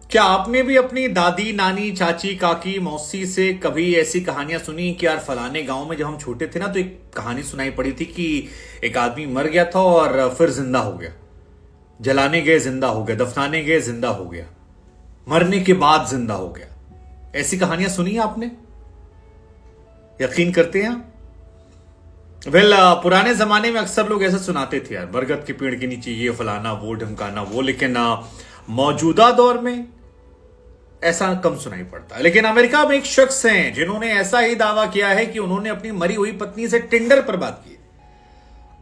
क्या आपने भी अपनी दादी, नानी, चाची, काकी, मौसी से कभी ऐसी कहानियां सुनी कि यार फलाने गांव में जब हम छोटे थे ना तो एक कहानी सुनाई पड़ी थी कि एक आदमी मर गया था और फिर जिंदा हो गया। जलाने गए जिंदा हो गया, दफनाने गए जिंदा हो गया, मरने के बाद जिंदा हो गया। ऐसी कहानियां सुनी है आपने? यकीन करते हैं? वेल पुराने जमाने में अक्सर लोग ऐसा सुनाते थे यार, बरगद के पेड़ के नीचे ये फलाना वो ढमकाना वो, लेकिन मौजूदा दौर में ऐसा कम सुनाई पड़ता है। लेकिन अमेरिका में एक शख्स हैं जिन्होंने ऐसा ही दावा किया है कि उन्होंने अपनी मरी हुई पत्नी से टिंडर पर बात की।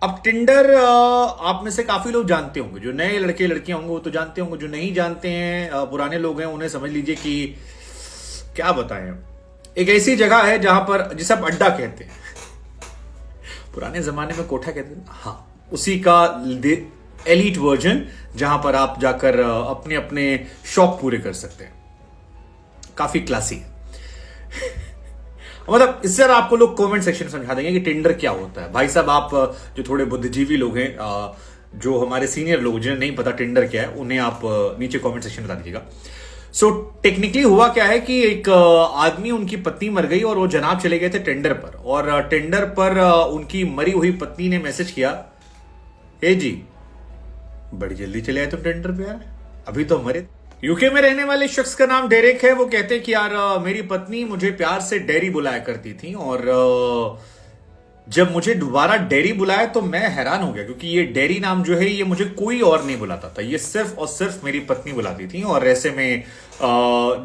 अब टिंडर आप में से काफी लोग जानते होंगे, जो नए लड़के लड़कियां होंगे वो तो जानते होंगे, जो नहीं जानते हैं पुराने लोग हैं उन्हें समझ लीजिए कि क्या बताएं, एक ऐसी जगह है जहां पर, जिसे आप अड्डा कहते हैं, पुराने जमाने में कोठा कहते हैं, हाँ उसी का एलीट वर्जन, जहां पर आप जाकर अपने अपने शौक पूरे कर सकते हैं। काफी क्लासी है। मतलब इससे आपको लोग कमेंट सेक्शन में समझा देंगे कि टिंडर क्या होता है। भाई साहब आप जो थोड़े बुद्धिजीवी लोग हैं, जो हमारे सीनियर लोग जिन्हें नहीं पता टिंडर क्या है, उन्हें आप नीचे कमेंट सेक्शन में बता दीजिएगा। सो टेक्निकली हुआ क्या है कि एक आदमी, उनकी पत्नी मर गई और वो जनाब चले गए थे टेंडर पर, और टेंडर पर उनकी मरी हुई पत्नी ने मैसेज किया, हे जी बड़ी जल्दी चले आए तुम टेंडर पे यार, अभी तो मरे। यूके में रहने वाले शख्स का नाम डेरेक है। वो कहते हैं कि यार मेरी पत्नी मुझे प्यार से डैडी बुलाया करती थी, और जब मुझे दोबारा डैडी बुलाया तो मैं हैरान हो गया, क्योंकि ये डैडी नाम जो है ये मुझे कोई और नहीं बुलाता था, ये सिर्फ और सिर्फ मेरी पत्नी बुलाती थी। और ऐसे में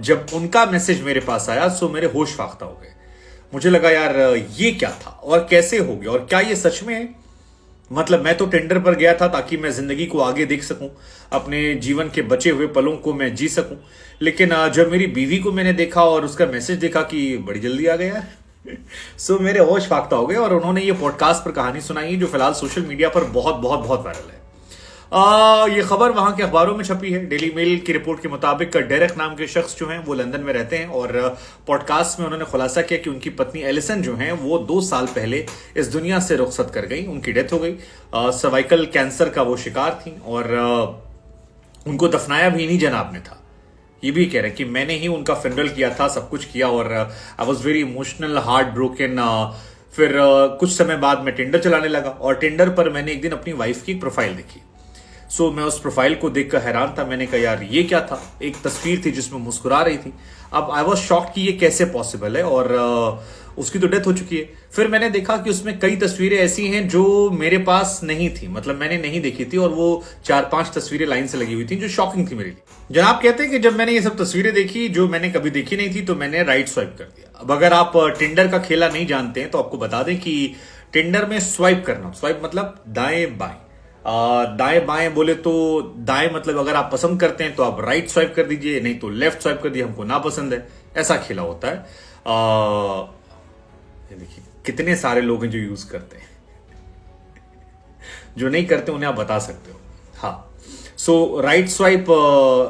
जब उनका मैसेज मेरे पास आया सो मेरे होश फाख्ता हो गए। मुझे लगा यार ये क्या था और कैसे हो गया, और क्या ये सच में है? मतलब मैं तो टेंडर पर गया था ताकि मैं जिंदगी को आगे देख सकूं, अपने जीवन के बचे हुए पलों को मैं जी सकूं, लेकिन जब मेरी बीवी को मैंने देखा और उसका मैसेज देखा कि बड़ी जल्दी आ गया सो मेरे होश फाख्ता हो गए। और उन्होंने ये पॉडकास्ट पर कहानी सुनाई जो फिलहाल सोशल मीडिया पर बहुत बहुत बहुत वायरल है। ये खबर वहां के अखबारों में छपी है। डेली मेल की रिपोर्ट के मुताबिक डेरेक नाम के शख्स जो हैं वो लंदन में रहते हैं, और पॉडकास्ट में उन्होंने खुलासा किया कि उनकी पत्नी एलिसन जो हैं वो 2 साल पहले इस दुनिया से रुखसत कर गई, उनकी डेथ हो गई। सर्वाइकल कैंसर का वो शिकार थी, और उनको दफनाया भी नहीं जनाब ने था। ये भी कह रहे कि मैंने ही उनका फिनरल किया था, सब कुछ किया, और I was very emotional, heart broken. फिर कुछ समय बाद मैं टिंडर चलाने लगा, और टिंडर पर मैंने एक दिन अपनी वाइफ की प्रोफाइल देखी। सो मैं उस प्रोफाइल को देखकर हैरान था। मैंने कहा यार ये क्या था? एक तस्वीर थी जिसमें मुस्कुरा रही थी। अब आई वॉज शॉक्ड कि ये कैसे पॉसिबल है, और उसकी तो डेथ हो चुकी है। फिर मैंने देखा कि उसमें कई तस्वीरें ऐसी हैं जो मेरे पास नहीं थी, मतलब मैंने नहीं देखी थी, और वो 4-5 तस्वीरें लाइन से लगी हुई थी जो शॉकिंग थी मेरे लिए। जनाब कहते हैं कि जब मैंने ये सब तस्वीरें देखी जो मैंने कभी देखी नहीं थी तो मैंने राइट स्वाइप कर दिया। अब अगर आप टिंडर का खेला नहीं जानते हैं तो आपको बता दें कि टिंडर में स्वाइप करना, स्वाइप मतलब दाएं बाएं, दाएं बाएं बोले तो दाएं मतलब अगर आप पसंद करते हैं तो आप राइट स्वाइप कर दीजिए, नहीं तो लेफ्ट स्वाइप कर दीजिए, हमको ना पसंद है, ऐसा खेला होता है। देखिए कितने सारे लोग हैं जो यूज करते हैं, जो नहीं करते उन्हें आप बता सकते हो। हाँ, सो राइट स्वाइप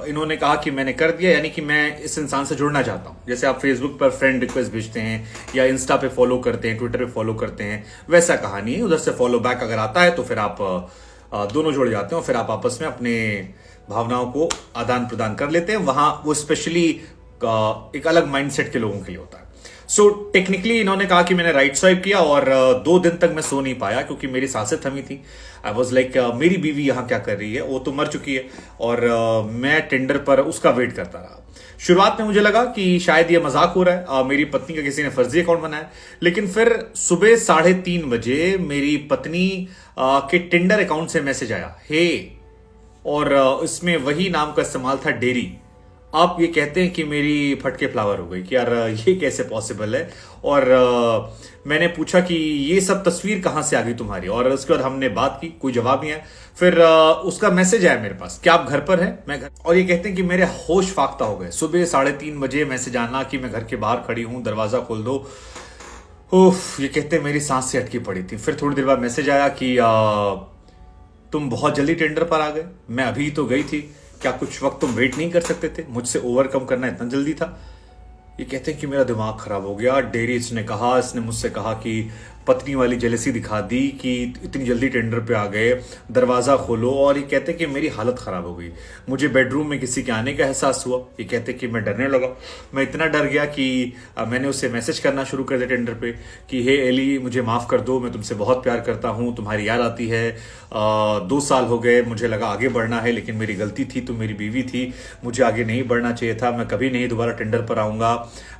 इन्होंने कहा कि मैंने कर दिया, यानी कि मैं इस इंसान से जुड़ना चाहता हूं। जैसे आप फेसबुक पर फ्रेंड रिक्वेस्ट भेजते हैं, या इंस्टा पे फॉलो करते हैं, ट्विटर पे फॉलो करते हैं, वैसा कहानी है। उधर से फॉलो बैक अगर आता है तो फिर आप दोनों जुड़ जाते हैं, और फिर आप आपस में अपने भावनाओं को आदान प्रदान कर लेते हैं। वहां वो स्पेशली एक अलग माइंडसेट के लोगों के लिए होता है। सो टेक्निकली इन्होंने कहा कि मैंने राइट स्वाइप किया, और 2 दिन तक मैं सो नहीं पाया क्योंकि मेरी सांसें थमी थी। आई वॉज लाइक मेरी बीवी यहां क्या कर रही है, वो तो मर चुकी है, और मैं टेंडर पर उसका वेट करता रहा। शुरुआत में मुझे लगा कि शायद ये मजाक हो रहा है, मेरी पत्नी का किसी ने फर्जी अकाउंट बनाया, लेकिन फिर सुबह 3:30 बजे मेरी पत्नी के टिंडर अकाउंट से मैसेज आया, हे, और इसमें वही नाम का इस्तेमाल था, डेरी। आप ये कहते हैं कि मेरी फटके फ्लावर हो गई कि यार ये कैसे पॉसिबल है। और मैंने पूछा कि ये सब तस्वीर कहां से आ गई तुम्हारी, और उसके बाद हमने बात की, कोई जवाब नहीं आया। फिर उसका मैसेज आया मेरे पास, क्या आप घर पर हैं? मैं घर। और ये कहते हैं कि मेरे होश फाख्ता हो गए। सुबह 3:30 बजे मैसेज आना कि मैं घर के बाहर खड़ी हूं, दरवाजा खोल दो। उफ, ये कहते हैं मेरी सांस से अटकी पड़ी थी। फिर थोड़ी देर बाद मैसेज आया कि तुम बहुत जल्दी टेंडर पर आ गए, मैं अभी तो गई थी, क्या कुछ वक्त तुम वेट नहीं कर सकते थे? मुझसे ओवरकम करना इतना जल्दी था? ये कहते हैं कि मेरा दिमाग खराब हो गया। डेरी इसने मुझसे कहा कि पत्नी वाली जेलसी दिखा दी कि इतनी जल्दी टेंडर पे आ गए, दरवाज़ा खोलो। और ये कहते कि मेरी हालत ख़राब हो गई, मुझे बेडरूम में किसी के आने का एहसास हुआ। ये कहते कि मैं डरने लगा, मैं इतना डर गया कि मैंने उससे मैसेज करना शुरू कर दिया टेंडर पे कि हे एली, मुझे माफ़ कर दो, मैं तुमसे बहुत प्यार करता हूँ, तुम्हारी याद आती है, 2 साल हो गए, मुझे लगा आगे बढ़ना है, लेकिन मेरी गलती थी, तुम मेरी बीवी थी, मुझे आगे नहीं बढ़ना चाहिए था, मैं कभी नहीं दोबारा टेंडर पर आऊँगा,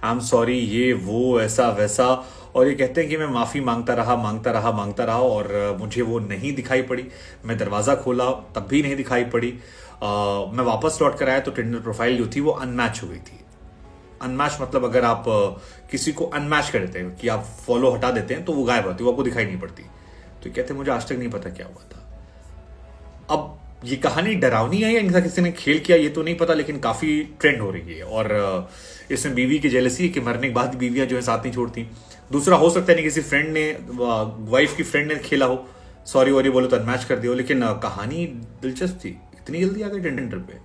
आई एम सॉरी, ये वो ऐसा वैसा। और ये कहते हैं कि मैं माफ़ी मांगता रहा और मुझे वो नहीं दिखाई पड़ी। मैं दरवाज़ा खोला तब भी नहीं दिखाई पड़ी। मैं वापस लौट कर आया तो टिंडर प्रोफाइल जो थी वो अनमैच हो गई थी। अनमैच मतलब अगर आप किसी को अनमैच कर देते हैं कि आप फॉलो हटा देते हैं तो वो गायब होती है, वो आपको दिखाई नहीं पड़ती। तो ये कहते हैं मुझे आज तक नहीं पता क्या हुआ था। अब ये कहानी डरावनी है या इनका किसी ने खेल किया ये तो नहीं पता, लेकिन काफ़ी ट्रेंड हो रही है। और इसमें बीवी की जेलसी कि मरने के बाद बीवियां जो है साथ नहीं छोड़ती। दूसरा हो सकता है नहीं किसी फ्रेंड ने, वाइफ की फ्रेंड ने खेला हो, सॉरी वॉरी बोले तो अनमैच कर दिया हो, लेकिन कहानी दिलचस्प थी। इतनी जल्दी आ गई टेंडर पे।